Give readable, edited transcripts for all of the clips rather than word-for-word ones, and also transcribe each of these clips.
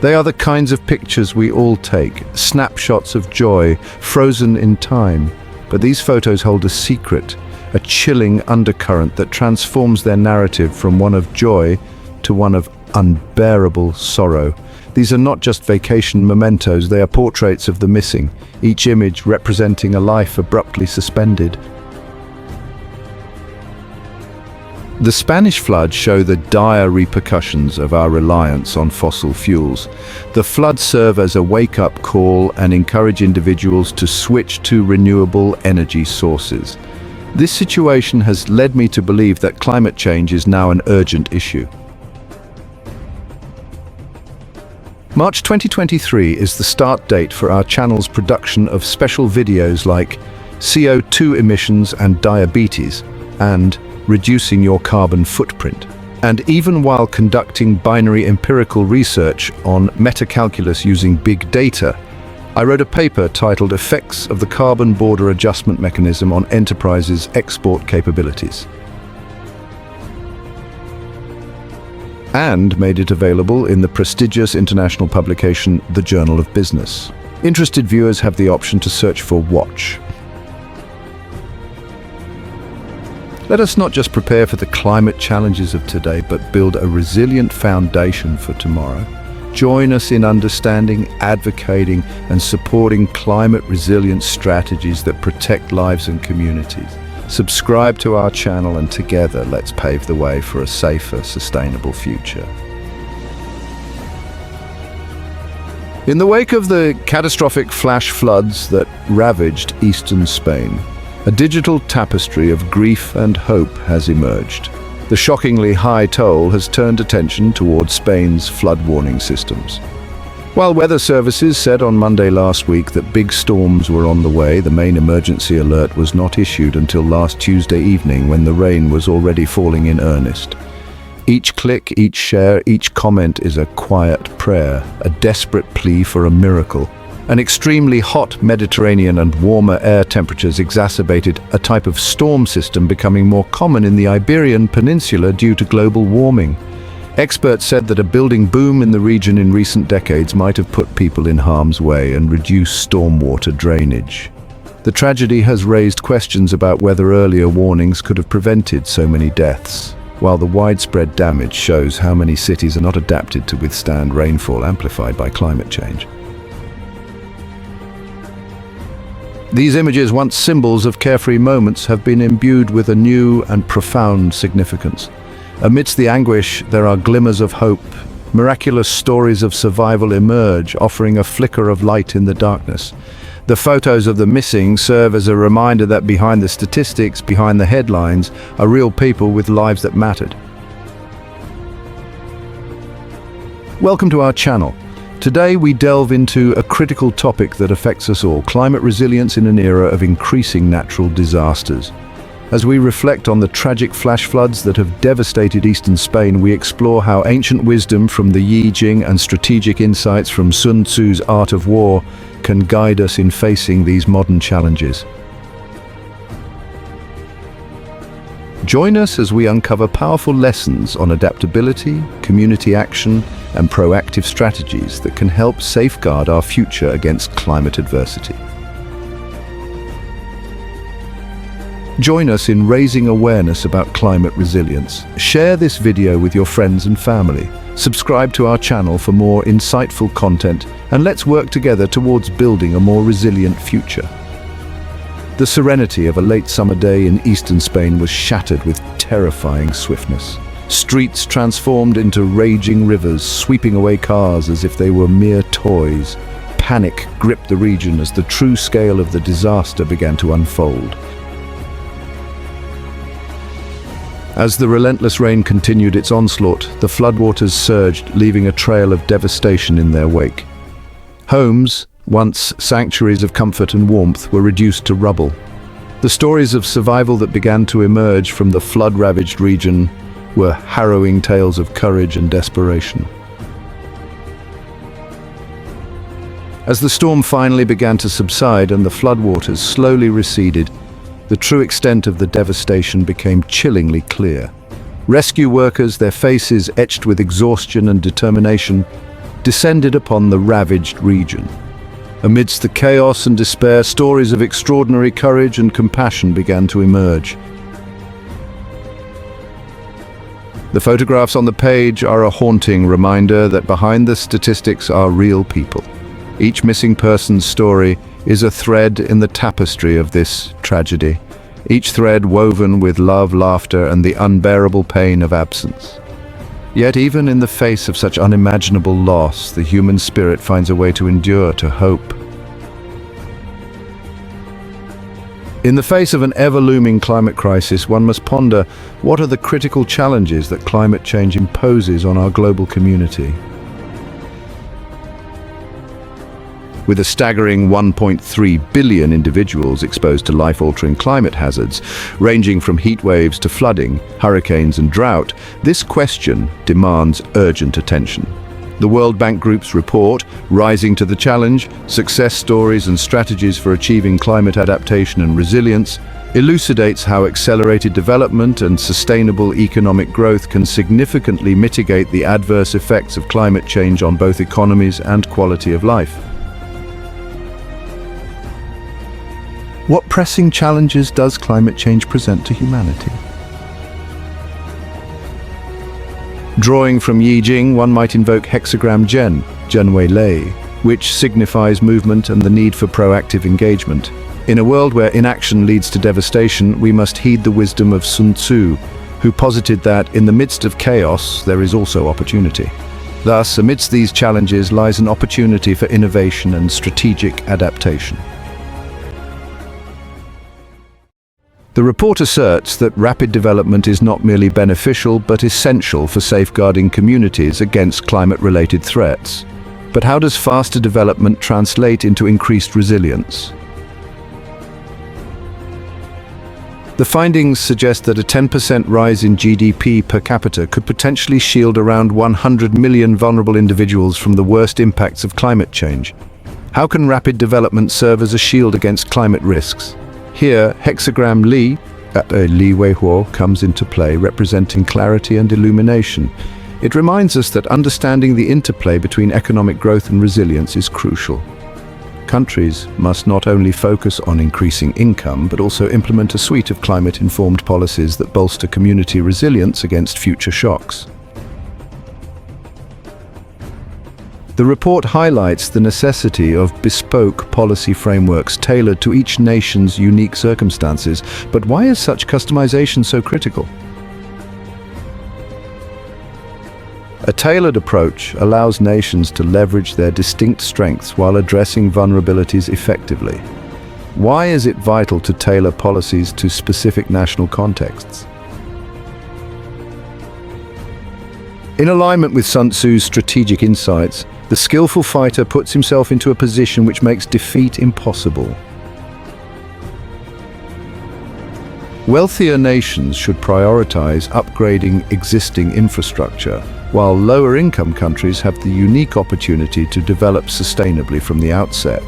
They are the kinds of pictures we all take, snapshots of joy, frozen in time. But these photos hold a secret, a chilling undercurrent that transforms their narrative from one of joy to one of unbearable sorrow. These are not just vacation mementos, they are portraits of the missing, each image representing a life abruptly suspended. The Spanish floods show the dire repercussions of our reliance on fossil fuels. The floods serve as a wake-up call and encourage individuals to switch to renewable energy sources. This situation has led me to believe that climate change is now an urgent issue. March 2023 is the start date for our channel's production of special videos like CO2 emissions and diabetes and reducing your carbon footprint. And even while conducting binary empirical research on metacalculus using big data, I wrote a paper titled Effects of the Carbon Border Adjustment Mechanism on Enterprises' Export Capabilities, and made it available in the prestigious international publication The Journal of Business. Interested viewers have the option to search for Watch. Let us not just prepare for the climate challenges of today, but build a resilient foundation for tomorrow. Join us in understanding, advocating, and supporting climate resilience strategies that protect lives and communities. Subscribe to our channel, and together let's pave the way for a safer, sustainable future. In the wake of the catastrophic flash floods that ravaged eastern Spain, a digital tapestry of grief and hope has emerged. The shockingly high toll has turned attention towards Spain's flood warning systems. While weather services said on Monday last week that big storms were on the way, the main emergency alert was not issued until last Tuesday evening, when the rain was already falling in earnest. Each click, each share, each comment is a quiet prayer, a desperate plea for a miracle. An extremely hot Mediterranean and warmer air temperatures exacerbated a type of storm system becoming more common in the Iberian Peninsula due to global warming. Experts said that a building boom in the region in recent decades might have put people in harm's way and reduced stormwater drainage. The tragedy has raised questions about whether earlier warnings could have prevented so many deaths, while the widespread damage shows how many cities are not adapted to withstand rainfall amplified by climate change. These images, once symbols of carefree moments, have been imbued with a new and profound significance. Amidst the anguish, there are glimmers of hope. Miraculous stories of survival emerge, offering a flicker of light in the darkness. The photos of the missing serve as a reminder that behind the statistics, behind the headlines, are real people with lives that mattered. Welcome to our channel. Today we delve into a critical topic that affects us all: climate resilience in an era of increasing natural disasters. As we reflect on the tragic flash floods that have devastated eastern Spain, we explore how ancient wisdom from the Yi Jing and strategic insights from Sun Tzu's Art of War can guide us in facing these modern challenges. Join us as we uncover powerful lessons on adaptability, community action, and proactive strategies that can help safeguard our future against climate adversity. Join us in raising awareness about climate resilience. Share this video with your friends and family. Subscribe to our channel for more insightful content, and let's work together towards building a more resilient future. The serenity of a late summer day in eastern Spain was shattered with terrifying swiftness. Streets transformed into raging rivers, sweeping away cars as if they were mere toys. Panic gripped the region as the true scale of the disaster began to unfold. As the relentless rain continued its onslaught, the floodwaters surged, leaving a trail of devastation in their wake. Homes, once sanctuaries of comfort and warmth, were reduced to rubble. The stories of survival that began to emerge from the flood-ravaged region were harrowing tales of courage and desperation. As the storm finally began to subside and the floodwaters slowly receded, the true extent of the devastation became chillingly clear. Rescue workers, their faces etched with exhaustion and determination, descended upon the ravaged region. Amidst the chaos and despair, stories of extraordinary courage and compassion began to emerge. The photographs on the page are a haunting reminder that behind the statistics are real people. Each missing person's story is a thread in the tapestry of this tragedy, each thread woven with love, laughter, and the unbearable pain of absence. Yet even in the face of such unimaginable loss, the human spirit finds a way to endure, to hope. In the face of an ever-looming climate crisis, one must ponder what are the critical challenges that climate change imposes on our global community. With a staggering 1.3 billion individuals exposed to life-altering climate hazards, ranging from heat waves to flooding, hurricanes and drought, this question demands urgent attention. The World Bank Group's report, Rising to the Challenge: Success Stories and Strategies for Achieving Climate Adaptation and Resilience, elucidates how accelerated development and sustainable economic growth can significantly mitigate the adverse effects of climate change on both economies and quality of life. What pressing challenges does climate change present to humanity? Drawing from Yi Jing, one might invoke hexagram Zhen, Zhenwei Lei, which signifies movement and the need for proactive engagement. In a world where inaction leads to devastation, we must heed the wisdom of Sun Tzu, who posited that in the midst of chaos, there is also opportunity. Thus, amidst these challenges lies an opportunity for innovation and strategic adaptation. The report asserts that rapid development is not merely beneficial but essential for safeguarding communities against climate-related threats. But how does faster development translate into increased resilience? The findings suggest that a 10% rise in GDP per capita could potentially shield around 100 million vulnerable individuals from the worst impacts of climate change. How can rapid development serve as a shield against climate risks? Here, hexagram Li, Li Wei Huo, comes into play, representing clarity and illumination. It reminds us that understanding the interplay between economic growth and resilience is crucial. Countries must not only focus on increasing income, but also implement a suite of climate-informed policies that bolster community resilience against future shocks. The report highlights the necessity of bespoke policy frameworks tailored to each nation's unique circumstances. But why is such customization so critical? A tailored approach allows nations to leverage their distinct strengths while addressing vulnerabilities effectively. Why is it vital to tailor policies to specific national contexts? In alignment with Sun Tzu's strategic insights, the skillful fighter puts himself into a position which makes defeat impossible. Wealthier nations should prioritize upgrading existing infrastructure, while lower-income countries have the unique opportunity to develop sustainably from the outset.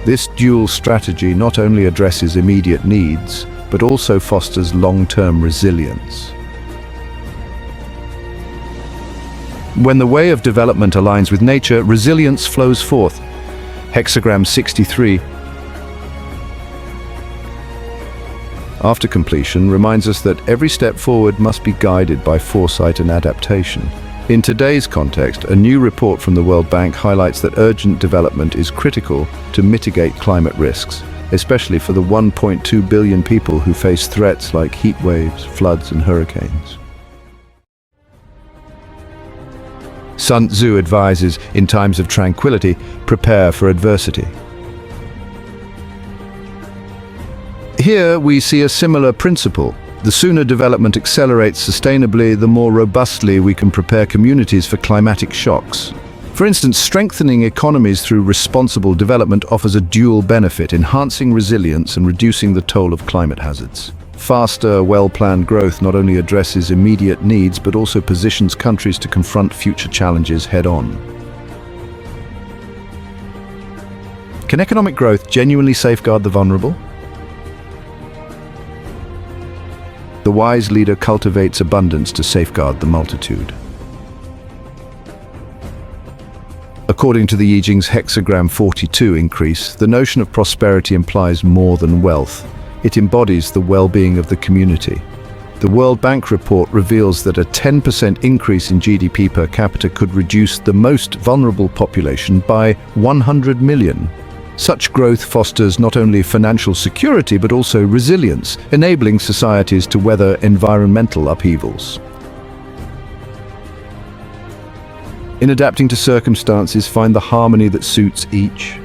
This dual strategy not only addresses immediate needs, but also fosters long-term resilience. When the way of development aligns with nature, resilience flows forth. Hexagram 63, after completion, reminds us that every step forward must be guided by foresight and adaptation. In today's context, a new report from the World Bank highlights that urgent development is critical to mitigate climate risks, especially for the 1.2 billion people who face threats like heat waves, floods, and hurricanes. Sun Tzu advises, in times of tranquility, prepare for adversity. Here we see a similar principle. The sooner development accelerates sustainably, the more robustly we can prepare communities for climatic shocks. For instance, strengthening economies through responsible development offers a dual benefit, enhancing resilience and reducing the toll of climate hazards. Faster, well-planned growth not only addresses immediate needs, but also positions countries to confront future challenges head-on. Can economic growth genuinely safeguard the vulnerable? The wise leader cultivates abundance to safeguard the multitude. According to the I Ching's hexagram 42 increase, the notion of prosperity implies more than wealth. It embodies the well-being of the community. The World Bank report reveals that a 10% increase in GDP per capita could reduce the most vulnerable population by 100 million. Such growth fosters not only financial security but also resilience, enabling societies to weather environmental upheavals. In adapting to circumstances, find the harmony that suits each.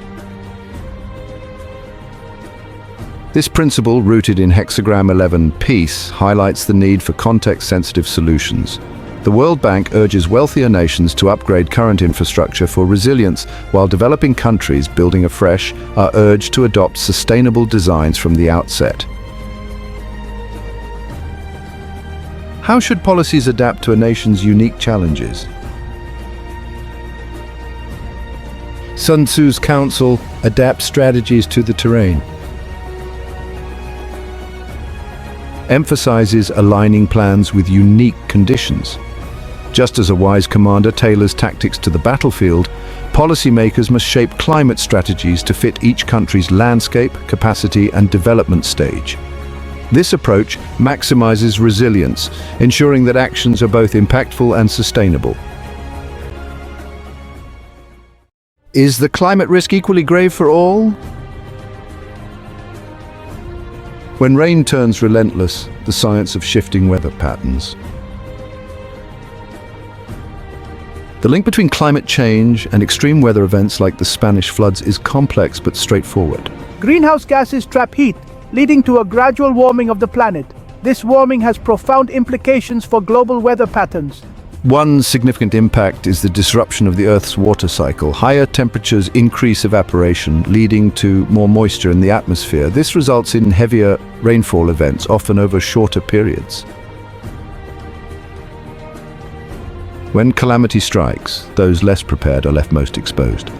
This principle, rooted in hexagram 11 peace, highlights the need for context-sensitive solutions. The World Bank urges wealthier nations to upgrade current infrastructure for resilience, while developing countries building afresh are urged to adopt sustainable designs from the outset. How should policies adapt to a nation's unique challenges? Sun Tzu's counsel: adapt strategies to the terrain, emphasizes aligning plans with unique conditions. Just as a wise commander tailors tactics to the battlefield, policymakers must shape climate strategies to fit each country's landscape, capacity, and development stage. This approach maximizes resilience, ensuring that actions are both impactful and sustainable. Is the climate risk equally grave for all? When rain turns relentless, the science of shifting weather patterns. The link between climate change and extreme weather events like the Spanish floods is complex but straightforward. Greenhouse gases trap heat, leading to a gradual warming of the planet. This warming has profound implications for global weather patterns. One significant impact is the disruption of the Earth's water cycle. Higher temperatures increase evaporation, leading to more moisture in the atmosphere. This results in heavier rainfall events, often over shorter periods. When calamity strikes, those less prepared are left most exposed.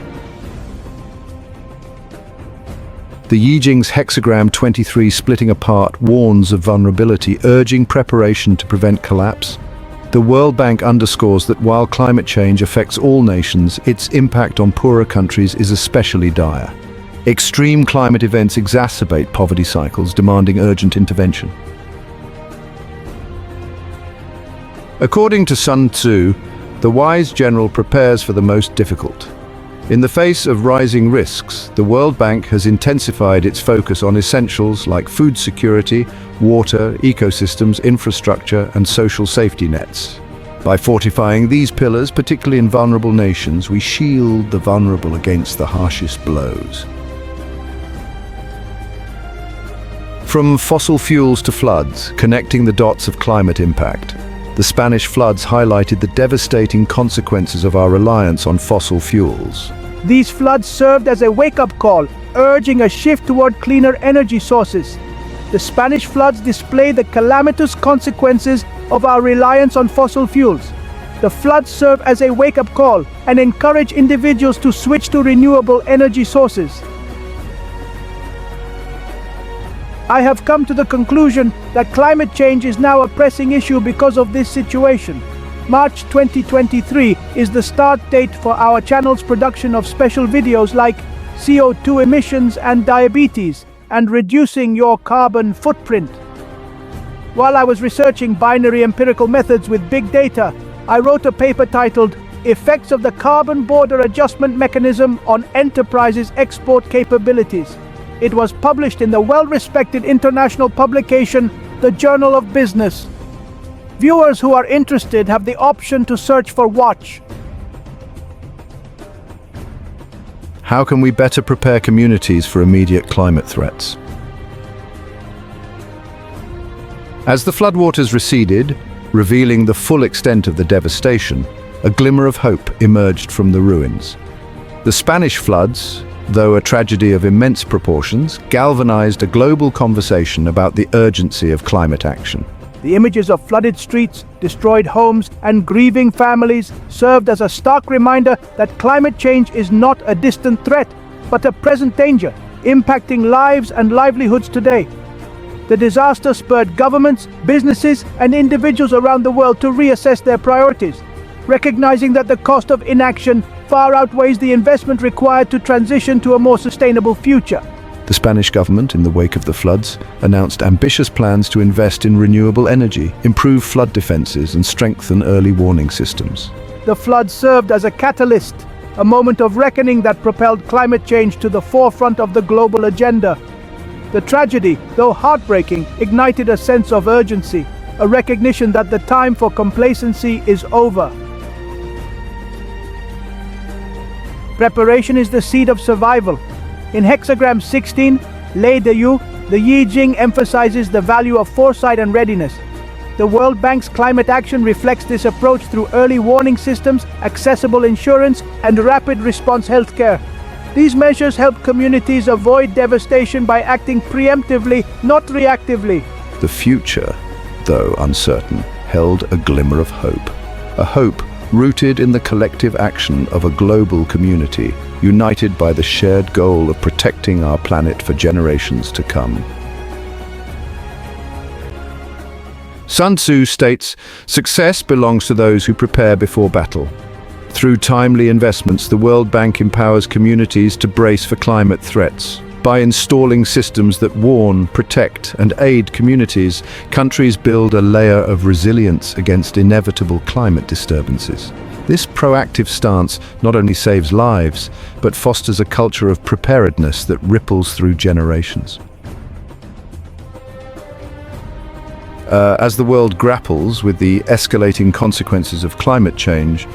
The I Ching's hexagram 23 splitting apart warns of vulnerability, urging preparation to prevent collapse. The World Bank underscores that while climate change affects all nations, its impact on poorer countries is especially dire. Extreme climate events exacerbate poverty cycles, demanding urgent intervention. According to Sun Tzu, the wise general prepares for the most difficult. In the face of rising risks, the World Bank has intensified its focus on essentials like food security, water, ecosystems, infrastructure, and social safety nets. By fortifying these pillars, particularly in vulnerable nations, we shield the vulnerable against the harshest blows. From fossil fuels to floods, connecting the dots of climate impact, the Spanish floods highlighted the devastating consequences of our reliance on fossil fuels. These floods served as a wake-up call, urging a shift toward cleaner energy sources. The Spanish floods display the calamitous consequences of our reliance on fossil fuels. The floods serve as a wake-up call and encourage individuals to switch to renewable energy sources. I have come to the conclusion that climate change is now a pressing issue because of this situation. March 2023 is the start date for our channel's production of special videos like CO2 emissions and diabetes and reducing your carbon footprint. While I was researching binary empirical methods with big data, I wrote a paper titled Effects of the Carbon Border Adjustment Mechanism on Enterprises' Export Capabilities. It was published in the well-respected international publication, The Journal of Business. Viewers who are interested have the option to search for Watch. How can we better prepare communities for immediate climate threats? As the floodwaters receded, revealing the full extent of the devastation, a glimmer of hope emerged from the ruins. The Spanish floods, though a tragedy of immense proportions, galvanized a global conversation about the urgency of climate action. The images of flooded streets, destroyed homes, and grieving families served as a stark reminder that climate change is not a distant threat, but a present danger, impacting lives and livelihoods today. The disaster spurred governments, businesses, and individuals around the world to reassess their priorities, recognizing that the cost of inaction far outweighs the investment required to transition to a more sustainable future. The Spanish government, in the wake of the floods, announced ambitious plans to invest in renewable energy, improve flood defenses, and strengthen early warning systems. The flood served as a catalyst, a moment of reckoning that propelled climate change to the forefront of the global agenda. The tragedy, though heartbreaking, ignited a sense of urgency, a recognition that the time for complacency is over. Preparation is the seed of survival. In hexagram 16, Lei de Yu, the Yi Jing emphasizes the value of foresight and readiness. The World Bank's climate action reflects this approach through early warning systems, accessible insurance, and rapid response healthcare. These measures help communities avoid devastation by acting preemptively, not reactively. The future, though uncertain, held a glimmer of hope. A hope rooted in the collective action of a global community, united by the shared goal of protecting our planet for generations to come. Sun Tzu states, "Success belongs to those who prepare before battle." Through timely investments, the World Bank empowers communities to brace for climate threats. By installing systems that warn, protect, and aid communities, countries build a layer of resilience against inevitable climate disturbances. This proactive stance not only saves lives, but fosters a culture of preparedness that ripples through generations. As the world grapples with the escalating consequences of climate change,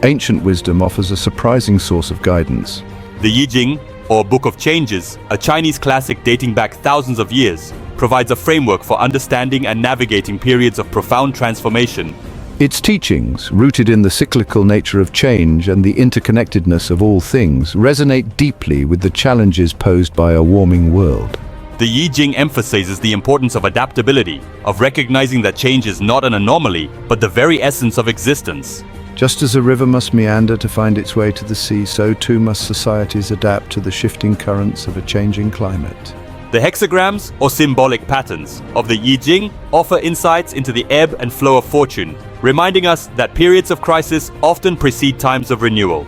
ancient wisdom offers a surprising source of guidance. The Yi Jing, or Book of Changes, a Chinese classic dating back thousands of years, provides a framework for understanding and navigating periods of profound transformation. Its teachings, rooted in the cyclical nature of change and the interconnectedness of all things, resonate deeply with the challenges posed by a warming world. The Yi Jing emphasizes the importance of adaptability, of recognizing that change is not an anomaly, but the very essence of existence. Just as a river must meander to find its way to the sea, so too must societies adapt to the shifting currents of a changing climate. The hexagrams, or symbolic patterns, of the Yi Jing offer insights into the ebb and flow of fortune, reminding us that periods of crisis often precede times of renewal.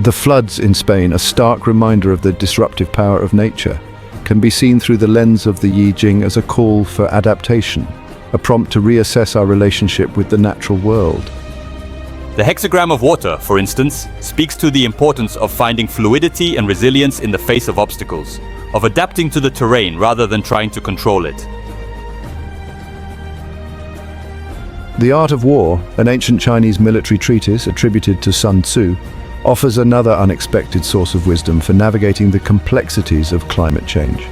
The floods in Spain, a stark reminder of the disruptive power of nature, can be seen through the lens of the Yi Jing as a call for adaptation, a prompt to reassess our relationship with the natural world. The hexagram of water, for instance, speaks to the importance of finding fluidity and resilience in the face of obstacles, of adapting to the terrain rather than trying to control it. The Art of War, an ancient Chinese military treatise attributed to Sun Tzu, offers another unexpected source of wisdom for navigating the complexities of climate change.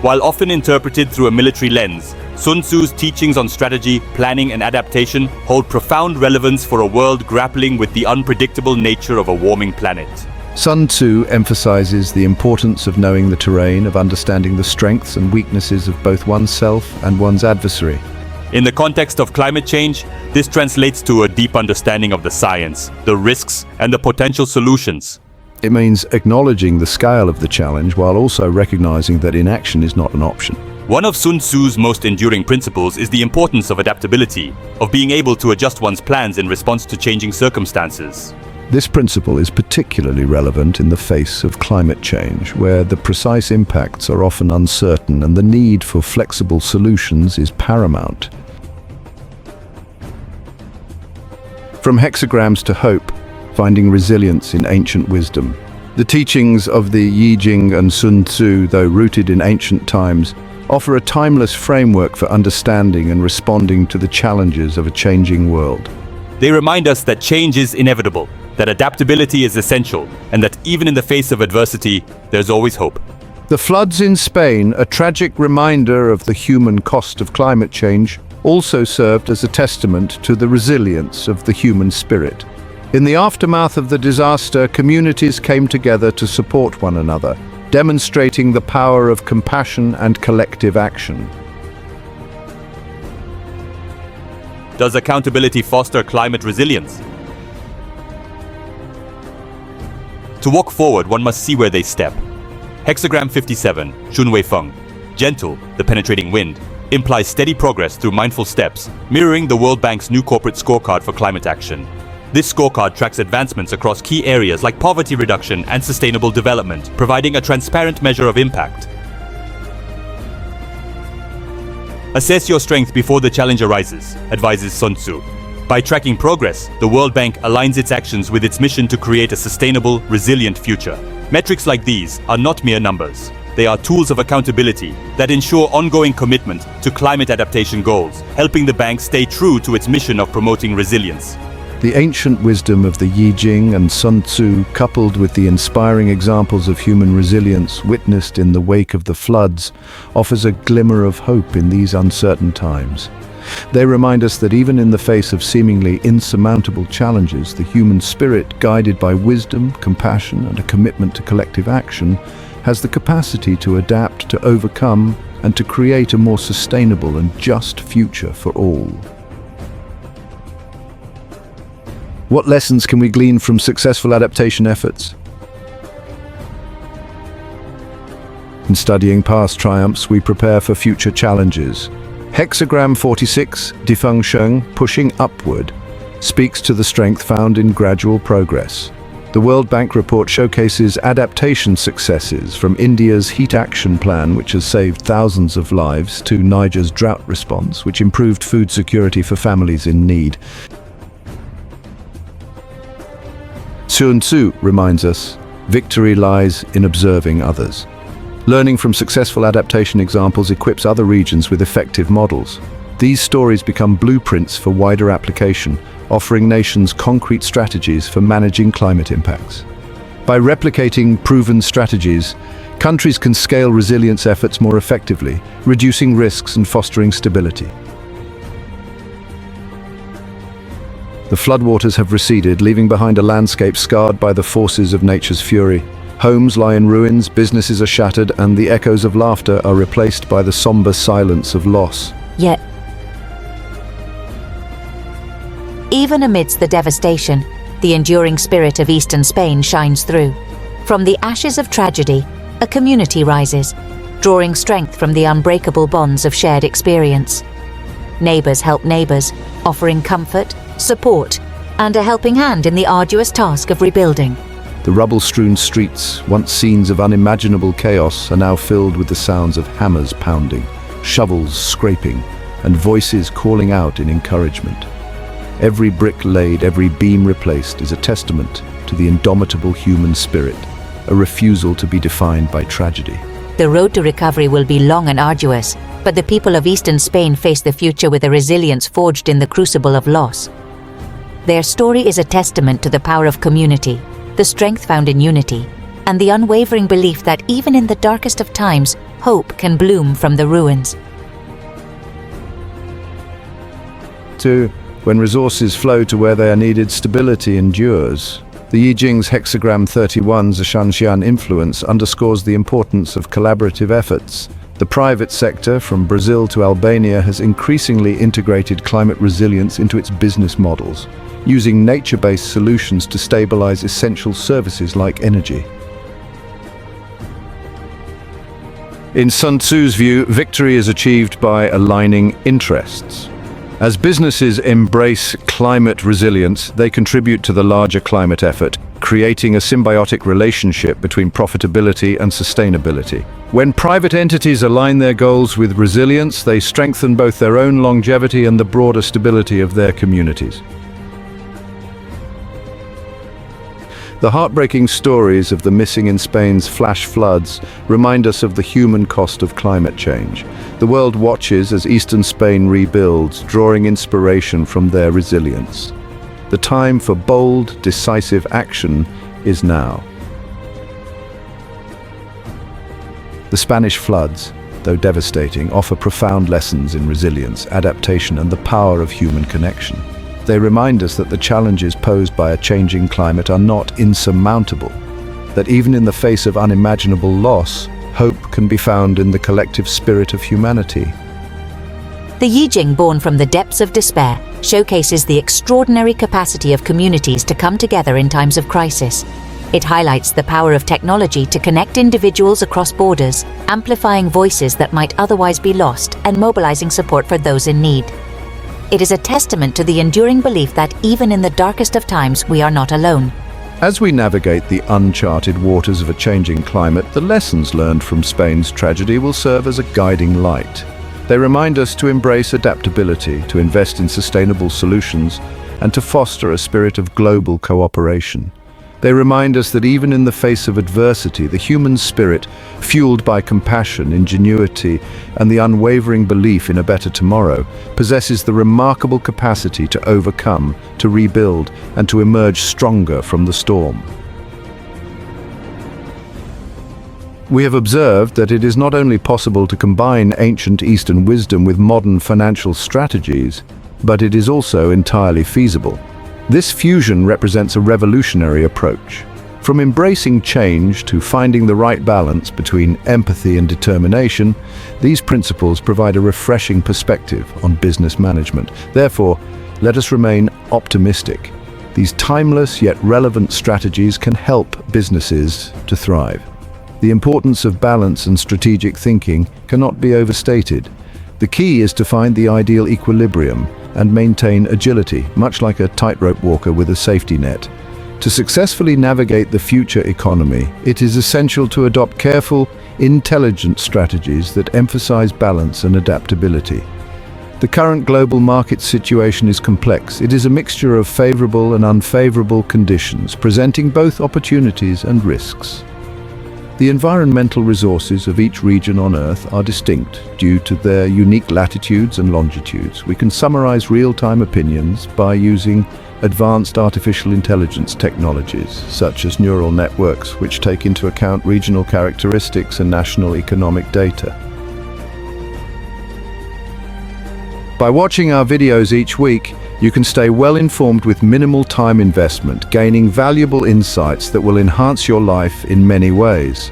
While often interpreted through a military lens, Sun Tzu's teachings on strategy, planning, and adaptation hold profound relevance for a world grappling with the unpredictable nature of a warming planet. Sun Tzu emphasizes the importance of knowing the terrain, of understanding the strengths and weaknesses of both oneself and one's adversary. In the context of climate change, this translates to a deep understanding of the science, the risks, and the potential solutions. It means acknowledging the scale of the challenge while also recognizing that inaction is not an option. One of Sun Tzu's most enduring principles is the importance of adaptability, of being able to adjust one's plans in response to changing circumstances. This principle is particularly relevant in the face of climate change, where the precise impacts are often uncertain and the need for flexible solutions is paramount. From hexagrams to hope, finding resilience in ancient wisdom. The teachings of the Yi Jing and Sun Tzu, though rooted in ancient times, offer a timeless framework for understanding and responding to the challenges of a changing world. They remind us that change is inevitable, that adaptability is essential, and that even in the face of adversity, there's always hope. The floods in Spain, a tragic reminder of the human cost of climate change, also served as a testament to the resilience of the human spirit. In the aftermath of the disaster, communities came together to support one another, demonstrating the power of compassion and collective action. Does accountability foster climate resilience? To walk forward, one must see where they step. Hexagram 57, Xunwei Feng, gentle, the penetrating wind, implies steady progress through mindful steps, mirroring the World Bank's new corporate scorecard for climate action. This scorecard tracks advancements across key areas like poverty reduction and sustainable development, providing a transparent measure of impact. Assess your strength before the challenge arises, advises Sun Tzu. By tracking progress, the World Bank aligns its actions with its mission to create a sustainable, resilient future. Metrics like these are not mere numbers. They are tools of accountability that ensure ongoing commitment to climate adaptation goals, helping the bank stay true to its mission of promoting resilience. The ancient wisdom of the Yi Jing and Sun Tzu, coupled with the inspiring examples of human resilience witnessed in the wake of the floods, offers a glimmer of hope in these uncertain times. They remind us that even in the face of seemingly insurmountable challenges, the human spirit, guided by wisdom, compassion, and a commitment to collective action, has the capacity to adapt, to overcome, and to create a more sustainable and just future for all. What lessons can we glean from successful adaptation efforts? In studying past triumphs, we prepare for future challenges. Hexagram 46, Defeng Sheng, pushing upward, speaks to the strength found in gradual progress. The World Bank report showcases adaptation successes from India's heat action plan, which has saved thousands of lives, to Niger's drought response, which improved food security for families in need. Sun Tzu reminds us, victory lies in observing others. Learning from successful adaptation examples equips other regions with effective models. These stories become blueprints for wider application, offering nations concrete strategies for managing climate impacts. By replicating proven strategies, countries can scale resilience efforts more effectively, reducing risks and fostering stability. The floodwaters have receded, leaving behind a landscape scarred by the forces of nature's fury. Homes lie in ruins, businesses are shattered, and the echoes of laughter are replaced by the somber silence of loss. Yet, even amidst the devastation, the enduring spirit of Eastern Spain shines through. From the ashes of tragedy, a community rises, drawing strength from the unbreakable bonds of shared experience. Neighbors help neighbors, offering comfort, support, and a helping hand in the arduous task of rebuilding. The rubble-strewn streets, once scenes of unimaginable chaos, are now filled with the sounds of hammers pounding, shovels scraping, and voices calling out in encouragement. Every brick laid, every beam replaced is a testament to the indomitable human spirit, a refusal to be defined by tragedy. The road to recovery will be long and arduous, but the people of Eastern Spain face the future with a resilience forged in the crucible of loss. Their story is a testament to the power of community, the strength found in unity, and the unwavering belief that even in the darkest of times, hope can bloom from the ruins. 2. When resources flow to where they are needed, stability endures. The Yi Jing's Hexagram 31's Shanshan influence underscores the importance of collaborative efforts. The private sector, from Brazil to Albania, has increasingly integrated climate resilience into its business models, using nature-based solutions to stabilize essential services like energy. In Sun Tzu's view, victory is achieved by aligning interests. As businesses embrace climate resilience, they contribute to the larger climate effort, creating a symbiotic relationship between profitability and sustainability. When private entities align their goals with resilience, they strengthen both their own longevity and the broader stability of their communities. The heartbreaking stories of the missing in Spain's flash floods remind us of the human cost of climate change. The world watches as Eastern Spain rebuilds, drawing inspiration from their resilience. The time for bold, decisive action is now. The Spanish floods, though devastating, offer profound lessons in resilience, adaptation, and the power of human connection. They remind us that the challenges posed by a changing climate are not insurmountable, that even in the face of unimaginable loss, hope can be found in the collective spirit of humanity. The Yi Jing, born from the depths of despair, showcases the extraordinary capacity of communities to come together in times of crisis. It highlights the power of technology to connect individuals across borders, amplifying voices that might otherwise be lost and mobilizing support for those in need. It is a testament to the enduring belief that even in the darkest of times, we are not alone. As we navigate the uncharted waters of a changing climate, the lessons learned from Spain's tragedy will serve as a guiding light. They remind us to embrace adaptability, to invest in sustainable solutions, and to foster a spirit of global cooperation. They remind us that even in the face of adversity, the human spirit, fueled by compassion, ingenuity, and the unwavering belief in a better tomorrow, possesses the remarkable capacity to overcome, to rebuild, and to emerge stronger from the storm. We have observed that it is not only possible to combine ancient Eastern wisdom with modern financial strategies, but it is also entirely feasible. This fusion represents a revolutionary approach. From embracing change to finding the right balance between empathy and determination, these principles provide a refreshing perspective on business management. Therefore, let us remain optimistic. These timeless yet relevant strategies can help businesses to thrive. The importance of balance and strategic thinking cannot be overstated. The key is to find the ideal equilibrium and maintain agility, much like a tightrope walker with a safety net. To successfully navigate the future economy, it is essential to adopt careful, intelligent strategies that emphasize balance and adaptability. The current global market situation is complex. It is a mixture of favorable and unfavorable conditions, presenting both opportunities and risks. The environmental resources of each region on Earth are distinct due to their unique latitudes and longitudes. We can summarize real-time opinions by using advanced artificial intelligence technologies, such as neural networks, which take into account regional characteristics and national economic data. By watching our videos each week, you can stay well informed with minimal time investment, gaining valuable insights that will enhance your life in many ways.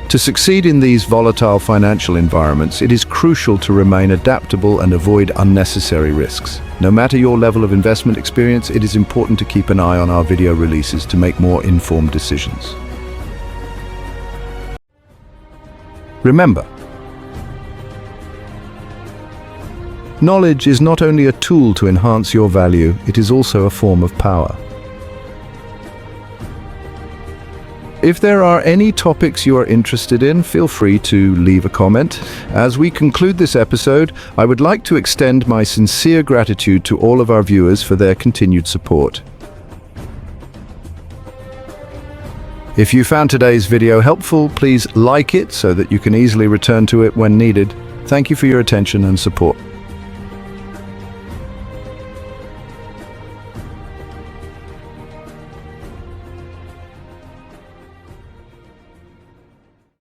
To succeed in these volatile financial environments, it is crucial to remain adaptable and avoid unnecessary risks. No matter your level of investment experience, it is important to keep an eye on our video releases to make more informed decisions. Remember, knowledge is not only a tool to enhance your value, it is also a form of power. If there are any topics you are interested in, feel free to leave a comment. As we conclude this episode, I would like to extend my sincere gratitude to all of our viewers for their continued support. If you found today's video helpful, please like it so that you can easily return to it when needed. Thank you for your attention and support.